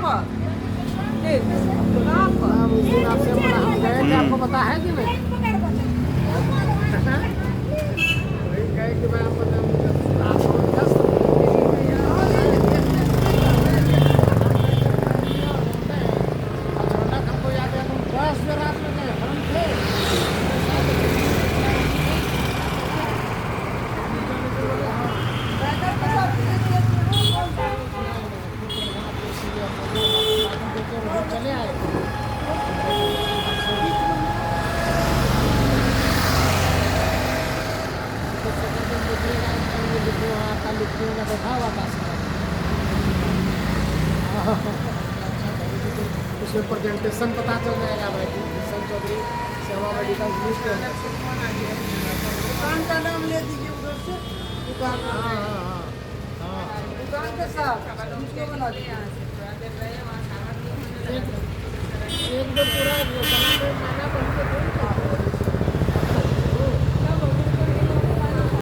हम उस दिन आपसे हम गए थे, आपको पता है कि नहीं? वही गए कि मैं आपको अचानक हमको याद है, हम 10 बजे रात में गए, हम थे चले आए। आपका लिखिएगा देखा हुआ था उसमें प्रेजेंटेशन पता चल जाएगा भाई। किशन चौधरी सेवा मेडिकल लिस्ट दुकान का नाम ले दीजिए उधर से। दुकान दुकान के साथ बना दीजिए। एक दो पूरा